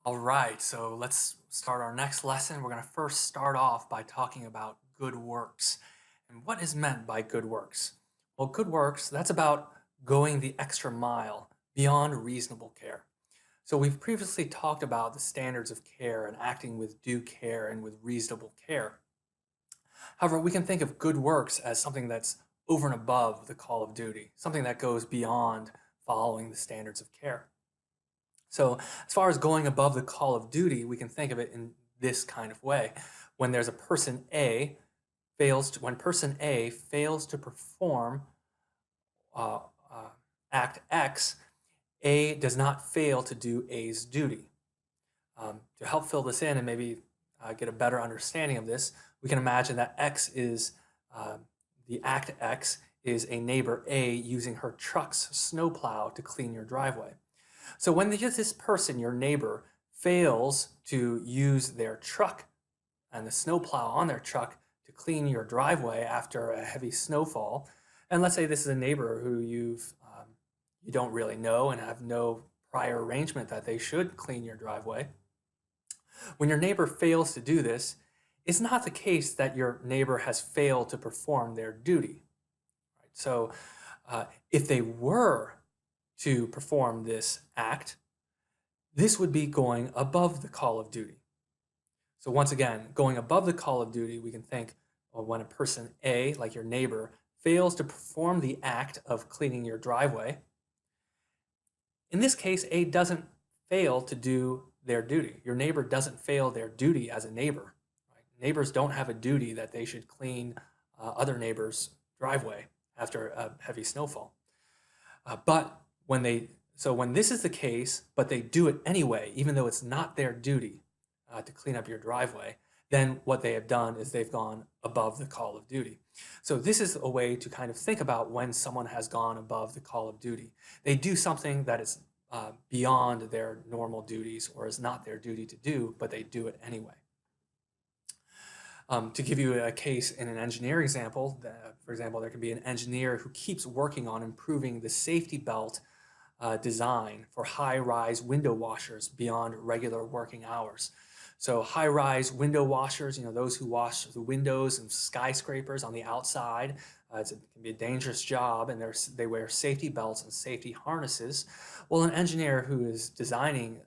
All right, so let's start our next lesson. We're going to first start off by talking about good works. And what is meant by good works? Well, good works, that's about going the extra mile beyond reasonable care. So we've previously talked about the standards of care and acting with due care and with reasonable care. However, we can think of good works as something that's over and above the call of duty, something that goes beyond following the standards of care. So as far as going above the call of duty, we can think of it in this kind of way. When there's a person A when person A fails to perform uh, uh, act X, A does not fail to do A's duty. To help fill this in and maybe get a better understanding of this, we can imagine that uh, the act X is a neighbor A using her truck's snowplow to clean your driveway. So when this person, your neighbor, fails to use their truck and the snowplow on their truck to clean your driveway after a heavy snowfall, and let's say this is a neighbor who you don't really know and have no prior arrangement that they should clean your driveway. When your neighbor fails to do this, it's not the case that your neighbor has failed to perform their duty. Right? So if they were to perform this act, this would be going above the call of duty. So once again, going above the call of duty, we can think of when a person A, like your neighbor, fails to perform the act of cleaning your driveway. In this case, A doesn't fail to do their duty. Your neighbor doesn't fail their duty as a neighbor. Right? Neighbors don't have a duty that they should clean other neighbors' driveway after a heavy snowfall. But when this is the case, but they do it anyway, even though it's not their duty to clean up your driveway, then what they have done is they've gone above the call of duty. So this is a way to kind of think about when someone has gone above the call of duty. They do something that is beyond their normal duties or is not their duty to do, but they do it anyway. To give you a case in an engineer example, for example, there could be an engineer who keeps working on improving the safety belt design for high-rise window washers beyond regular working hours. So high-rise window washers, those who wash the windows and skyscrapers on the outside, it can be a dangerous job, and they wear safety belts and safety harnesses. Well, an engineer who is designing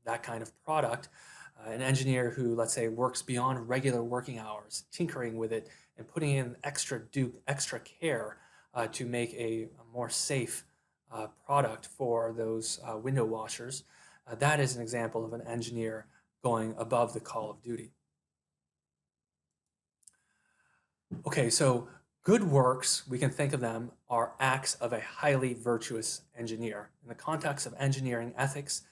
that kind of product, an engineer who, let's say, works beyond regular working hours, tinkering with it and putting in extra care to make a more safe product for those window washers. That is an example of an engineer going above the call of duty. Okay, so good works, we can think of them, are acts of a highly virtuous engineer. In the context of engineering ethics,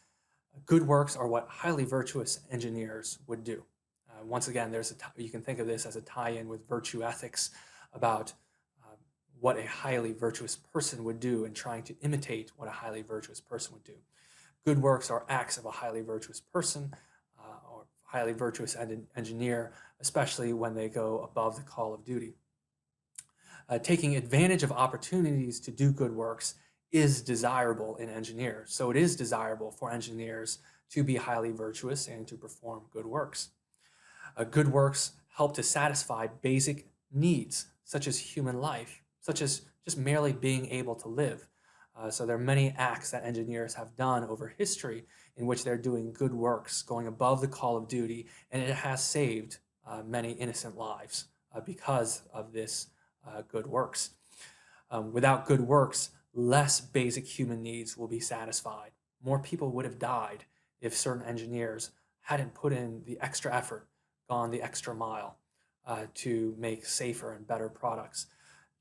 good works are what highly virtuous engineers would do. Once again, you can think of this as a tie-in with virtue ethics about what a highly virtuous person would do and trying to imitate what a highly virtuous person would do. Good works are acts of a highly virtuous person or highly virtuous engineer, especially when they go above the call of duty. Taking advantage of opportunities to do good works is desirable in engineers. So it is desirable for engineers to be highly virtuous and to perform good works. Good works help to satisfy basic needs, such as human life, such as just merely being able to live. So there are many acts that engineers have done over history in which they're doing good works, going above the call of duty, and it has saved many innocent lives because of this good works. Without good works, less basic human needs will be satisfied. More people would have died if certain engineers hadn't put in the extra effort, gone the extra mile to make safer and better products.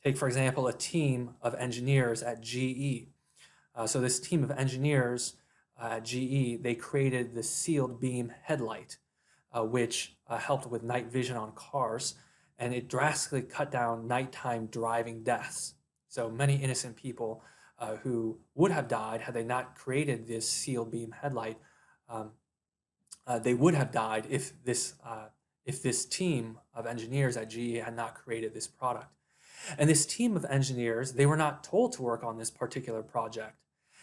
Take, for example, a team of engineers at GE. So this team of engineers at GE, they created the sealed beam headlight, which helped with night vision on cars, and it drastically cut down nighttime driving deaths. So many innocent people who would have died had they not created this sealed beam headlight, um, they would have died if this team of engineers at GE had not created this product. And this team of engineers, they were not told to work on this particular project.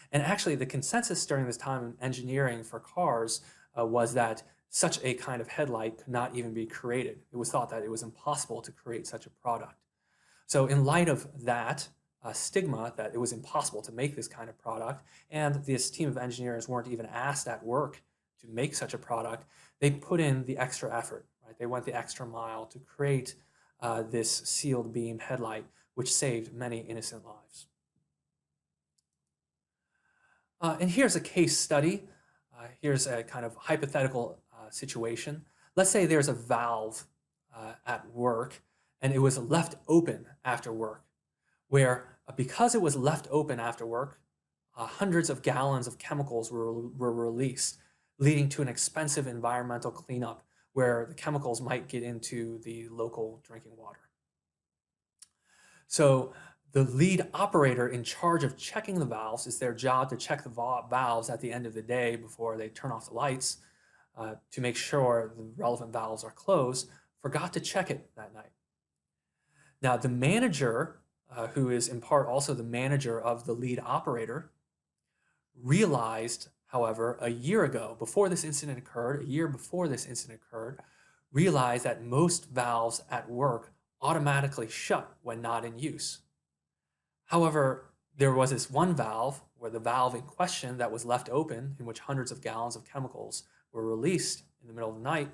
And actually, the consensus during this time in engineering for cars was that such a kind of headlight could not even be created. It was thought that it was impossible to create such a product. So in light of that stigma that it was impossible to make this kind of product, and this team of engineers weren't even asked at work to make such a product, they put in the extra effort, right? They went the extra mile to create this sealed beam headlight, which saved many innocent lives. And here's a case study. Here's a kind of hypothetical situation. Let's say there's a valve at work and it was left open after work, where because it was left open after work, hundreds of gallons of chemicals were released, leading to an expensive environmental cleanup where the chemicals might get into the local drinking water. So the lead operator in charge of checking the valves, it's their job to check the valves at the end of the day before they turn off the lights to make sure the relevant valves are closed, forgot to check it that night. Now, the manager, who is in part also the manager of the lead operator, realized, however, a year before this incident occurred, realized that most valves at work automatically shut when not in use. However, there was this one valve where the valve in question that was left open, in which hundreds of gallons of chemicals were released in the middle of the night.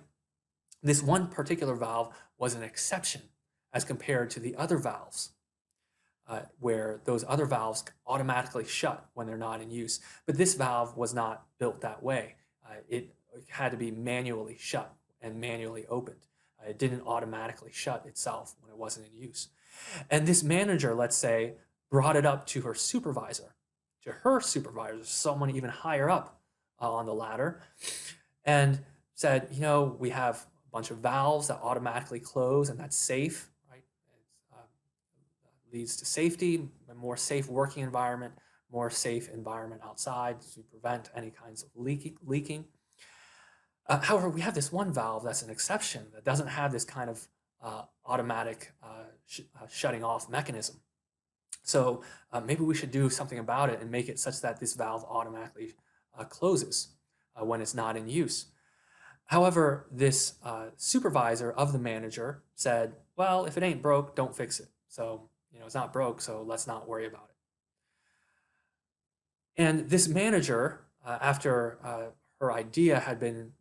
This one particular valve was an exception as compared to the other valves, where those other valves automatically shut when they're not in use. But this valve was not built that way. It had to be manually shut and manually opened. It didn't automatically shut itself when it wasn't in use. And this manager, let's say, brought it up to her supervisor, someone even higher up on the ladder, and said, you know, we have a bunch of valves that automatically close and that's safe, right? It leads to safety, a more safe working environment, more safe environment outside to prevent any kinds of leaking. However, we have this one valve that's an exception that doesn't have this kind of automatic shutting off mechanism. So maybe we should do something about it and make it such that this valve automatically closes when it's not in use. However, this supervisor of the manager said, well, if it ain't broke, don't fix it. So, you know, it's not broke, so let's not worry about it. And this manager, after her idea had been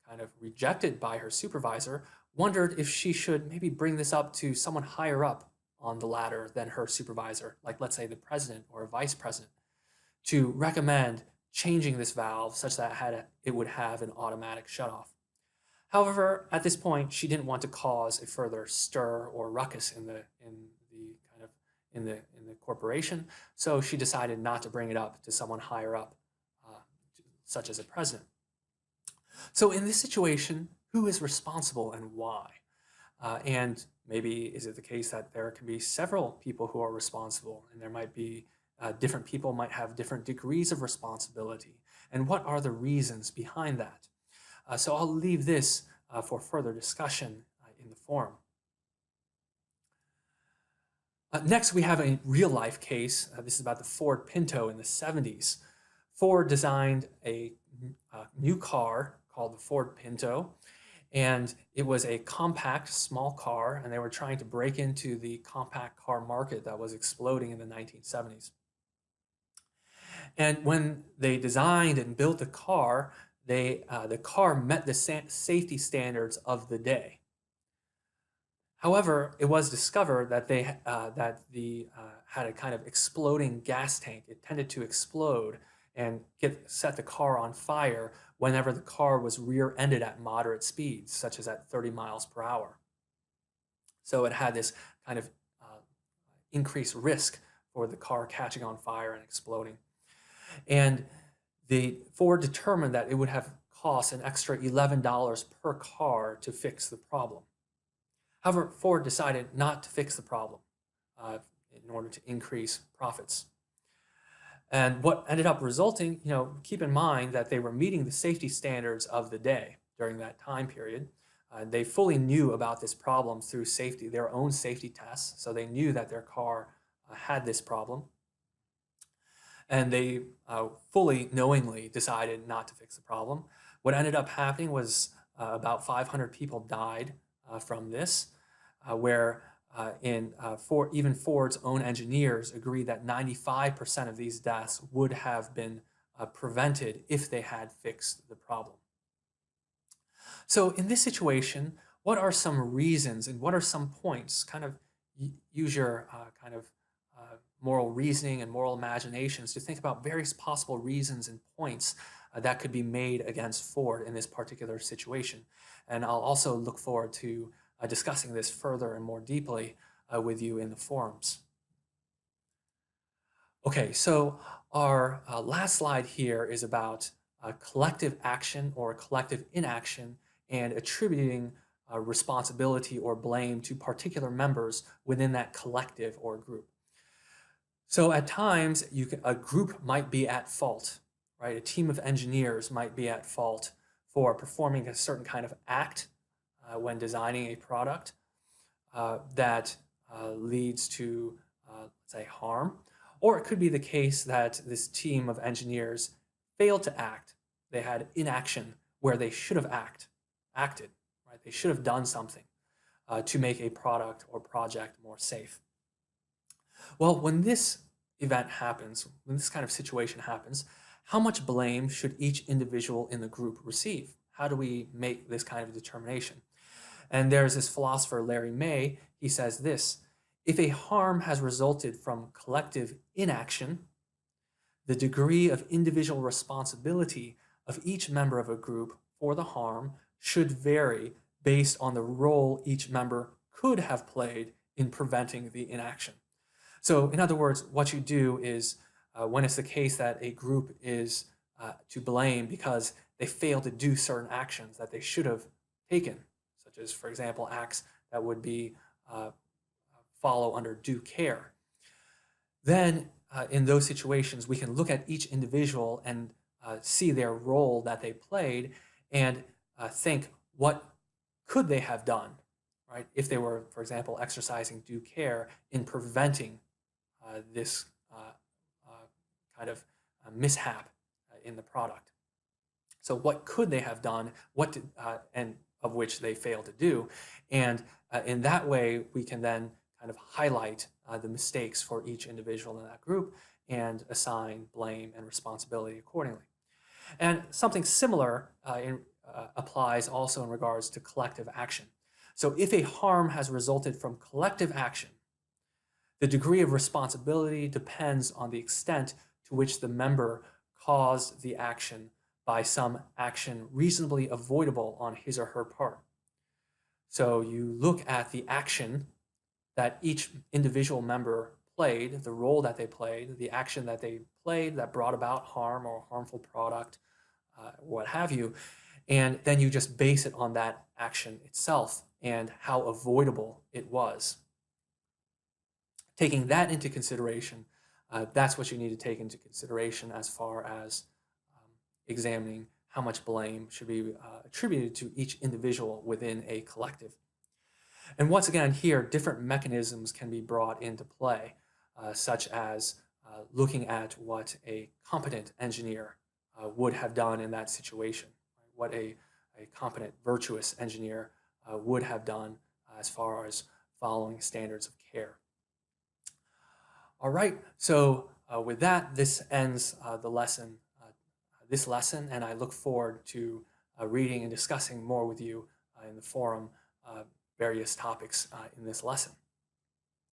kind of rejected by her supervisor, wondered if she should maybe bring this up to someone higher up on the ladder than her supervisor, like let's say the president or a vice president, to recommend changing this valve such that it would have an automatic shutoff. However, at this point, she didn't want to cause a further stir or ruckus in the corporation, so she decided not to bring it up to someone higher up, such as a president. So in this situation, who is responsible and why? And maybe is it the case that there can be several people who are responsible, and there might be different people might have different degrees of responsibility, and what are the reasons behind that? So I'll leave this for further discussion in the forum. Next, we have a real-life case. This is about the Ford Pinto in the 70s. Ford designed a new car called the Ford Pinto, and it was a compact, small car, and they were trying to break into the compact car market that was exploding in the 1970s. And when they designed and built the car met the safety standards of the day. However, it was discovered that had a kind of exploding gas tank. It tended to explode and set the car on fire whenever the car was rear-ended at moderate speeds, such as at 30 miles per hour. So it had this kind of increased risk for the car catching on fire and exploding. And the Ford determined that it would have cost an extra $11 per car to fix the problem. However, Ford decided not to fix the problem in order to increase profits. And what ended up resulting, keep in mind that they were meeting the safety standards of the day during that time period. They fully knew about this problem through their own safety tests, so they knew that their car had this problem. and they fully knowingly decided not to fix the problem. What ended up happening was about 500 people died from this, where even Ford's own engineers agree that 95% of these deaths would have been prevented if they had fixed the problem. So in this situation, what are some reasons and what are some points? Kind of use your moral reasoning and moral imaginations to think about various possible reasons and points that could be made against Ford in this particular situation. And I'll also look forward to discussing this further and more deeply with you in the forums. Okay, so our last slide here is about collective action or collective inaction and attributing responsibility or blame to particular members within that collective or group. So at times, a group might be at fault, right? A team of engineers might be at fault for performing a certain kind of act when designing a product that leads to, let's say, harm. Or it could be the case that this team of engineers failed to act. They had inaction where they should have acted, right? They should have done something to make a product or project more safe. Well, when this event happens, when this kind of situation happens, how much blame should each individual in the group receive? How do we make this kind of determination? And there's this philosopher, Larry May, he says this: if a harm has resulted from collective inaction, the degree of individual responsibility of each member of a group for the harm should vary based on the role each member could have played in preventing the inaction. So in other words, what you do is when it's the case that a group is to blame because they failed to do certain actions that they should have taken, such as, for example, acts that would be follow under due care, then in those situations, we can look at each individual and see their role that they played and think, what could they have done, right? If they were, for example, exercising due care in preventing this kind of mishap in the product. So what could they have done? And of which they failed to do, and in that way we can then kind of highlight the mistakes for each individual in that group and assign blame and responsibility accordingly. And something similar applies also in regards to collective action. So if a harm has resulted from collective action, the degree of responsibility depends on the extent to which the member caused the action by some action reasonably avoidable on his or her part. So you look at the action that each individual member played, the role that they played, the action that they played that brought about harm or harmful product, what have you, and then you just base it on that action itself and how avoidable it was. Taking that into consideration, that's what you need to take into consideration as far as examining how much blame should be attributed to each individual within a collective. And once again, here, different mechanisms can be brought into play, such as looking at what a competent engineer would have done in that situation, right? What a competent, virtuous engineer would have done as far as following standards of care. All right, so with that, this ends this lesson, and I look forward to reading and discussing more with you in the forum various topics in this lesson.